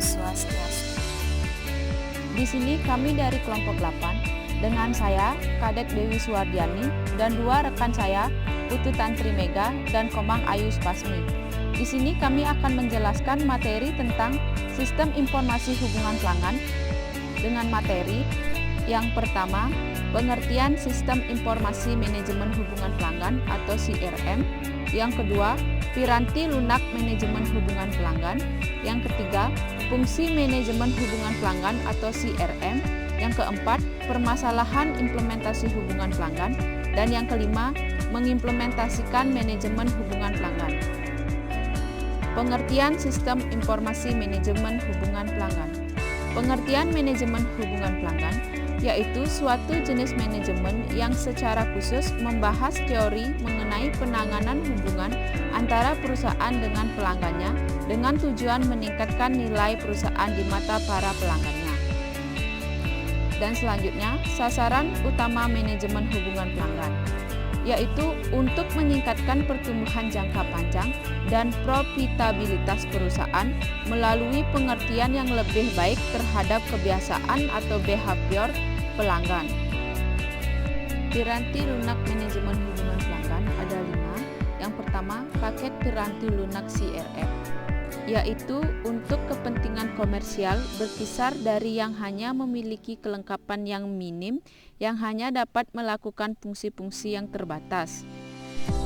Swastiastu. Di sini kami dari kelompok 8 dengan saya, Kadek Dewi Suwardiani, dan dua rekan saya, Putu Tantri Mega dan Komang Ayu Spasmi. Di sini kami akan menjelaskan materi tentang sistem informasi hubungan pelanggan dengan materi yang pertama, pengertian sistem informasi manajemen hubungan pelanggan atau CRM. Yang kedua, piranti lunak manajemen hubungan pelanggan. Yang ketiga, fungsi manajemen hubungan pelanggan atau CRM. Yang keempat, permasalahan implementasi hubungan pelanggan. Dan yang kelima, mengimplementasikan manajemen hubungan pelanggan. Pengertian sistem informasi manajemen hubungan pelanggan. Pengertian manajemen hubungan pelanggan yaitu suatu jenis manajemen yang secara khusus membahas teori mengenai penanganan hubungan antara perusahaan dengan pelanggannya dengan tujuan meningkatkan nilai perusahaan di mata para pelanggannya. Dan selanjutnya, sasaran utama manajemen hubungan pelanggan yaitu untuk meningkatkan pertumbuhan jangka panjang dan profitabilitas perusahaan melalui pengertian yang lebih baik terhadap kebiasaan atau behavior pelanggan. Piranti lunak manajemen hubungan pelanggan ada 5. Yang pertama, paket piranti lunak CRM, yaitu untuk kepentingan komersial berkisar dari yang hanya memiliki kelengkapan yang minim yang hanya dapat melakukan fungsi-fungsi yang terbatas.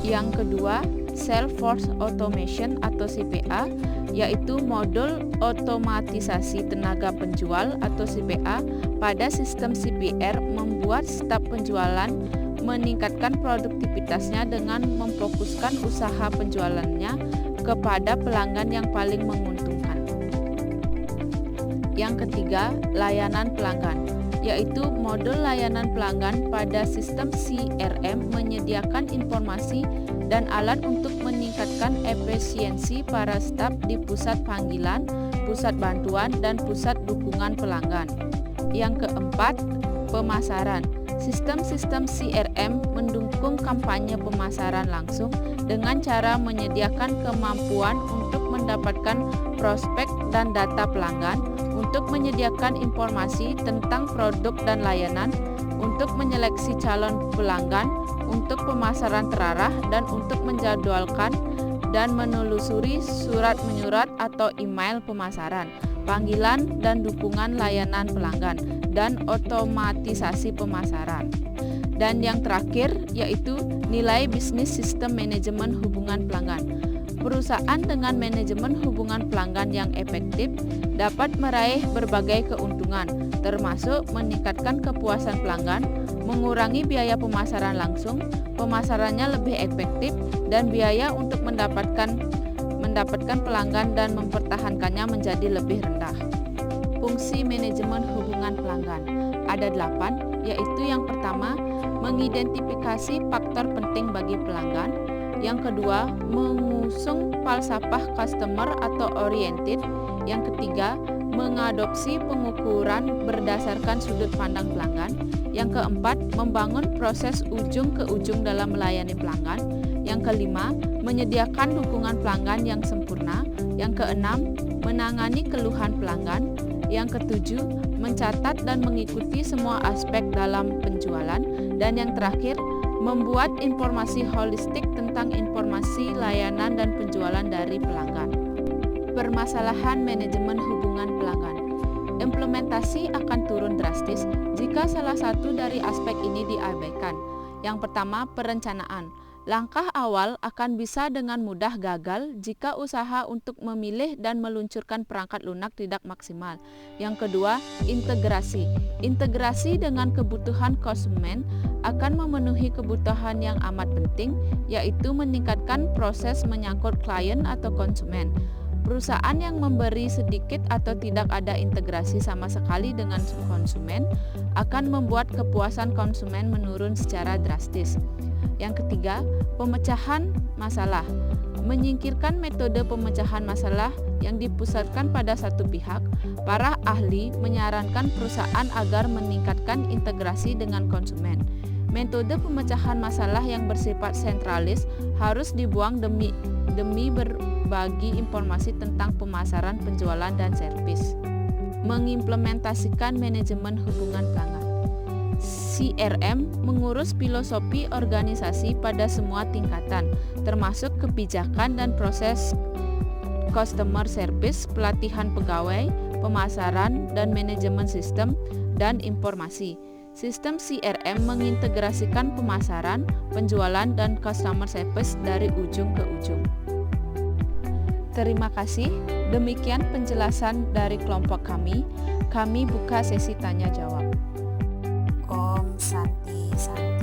Yang kedua, Salesforce Automation atau CPA, yaitu modul otomatisasi tenaga penjual atau CPA pada sistem CPR membuat staf penjualan meningkatkan produktivitasnya dengan memfokuskan usaha penjualannya kepada pelanggan yang paling menguntungkan. Yang ketiga, layanan pelanggan, yaitu modul layanan pelanggan pada sistem CRM menyediakan informasi dan alat untuk meningkatkan efisiensi para staf di pusat panggilan, pusat bantuan, dan pusat dukungan pelanggan. Yang keempat, pemasaran. Sistem-sistem CRM mendukung kampanye pemasaran langsung dengan cara menyediakan kemampuan untuk mendapatkan prospek dan data pelanggan, untuk menyediakan informasi tentang produk dan layanan, untuk menyeleksi calon pelanggan, untuk pemasaran terarah, dan untuk menjadwalkan dan menelusuri surat menyurat atau email pemasaran, panggilan dan dukungan layanan pelanggan, dan otomatisasi pemasaran. Dan yang terakhir yaitu nilai bisnis sistem manajemen hubungan pelanggan. Perusahaan dengan manajemen hubungan pelanggan yang efektif dapat meraih berbagai keuntungan, termasuk meningkatkan kepuasan pelanggan, mengurangi biaya pemasaran langsung, pemasarannya lebih efektif, dan biaya untuk mendapatkan pelanggan dan mempertahankannya menjadi lebih rendah. Fungsi manajemen hubungan pelanggan ada 8, yaitu yang pertama, mengidentifikasi faktor penting bagi pelanggan. Yang kedua, mengusung falsafah customer atau oriented. Yang ketiga, mengadopsi pengukuran berdasarkan sudut pandang pelanggan. Yang keempat, membangun proses ujung ke ujung dalam melayani pelanggan. Yang kelima, menyediakan dukungan pelanggan yang sempurna. Yang keenam, menangani keluhan pelanggan. Yang ketujuh, mencatat dan mengikuti semua aspek dalam penjualan. Dan yang terakhir, membuat informasi holistik tentang informasi layanan dan penjualan dari pelanggan. Permasalahan manajemen hubungan pelanggan. Implementasi akan turun drastis jika salah satu dari aspek ini diabaikan. Yang pertama, perencanaan. Langkah awal akan bisa dengan mudah gagal jika usaha untuk memilih dan meluncurkan perangkat lunak tidak maksimal. Yang kedua, integrasi. Integrasi dengan kebutuhan konsumen akan memenuhi kebutuhan yang amat penting, yaitu meningkatkan proses menyangkut klien atau konsumen. Perusahaan yang memberi sedikit atau tidak ada integrasi sama sekali dengan konsumen akan membuat kepuasan konsumen menurun secara drastis. Yang ketiga, pemecahan masalah. Menyingkirkan metode pemecahan masalah yang dipusatkan pada satu pihak, para ahli menyarankan perusahaan agar meningkatkan integrasi dengan konsumen. Metode pemecahan masalah yang bersifat sentralis harus dibuang demi berbagi informasi tentang pemasaran, penjualan, dan servis. Mengimplementasikan manajemen hubungan pelanggan. CRM mengurus filosofi organisasi pada semua tingkatan, termasuk kebijakan dan proses customer service, pelatihan pegawai, pemasaran, dan manajemen sistem dan informasi. Sistem CRM mengintegrasikan pemasaran, penjualan, dan customer service dari ujung ke ujung. Terima kasih. Demikian penjelasan dari kelompok kami. Kami buka sesi tanya jawab. Om Santi Santi.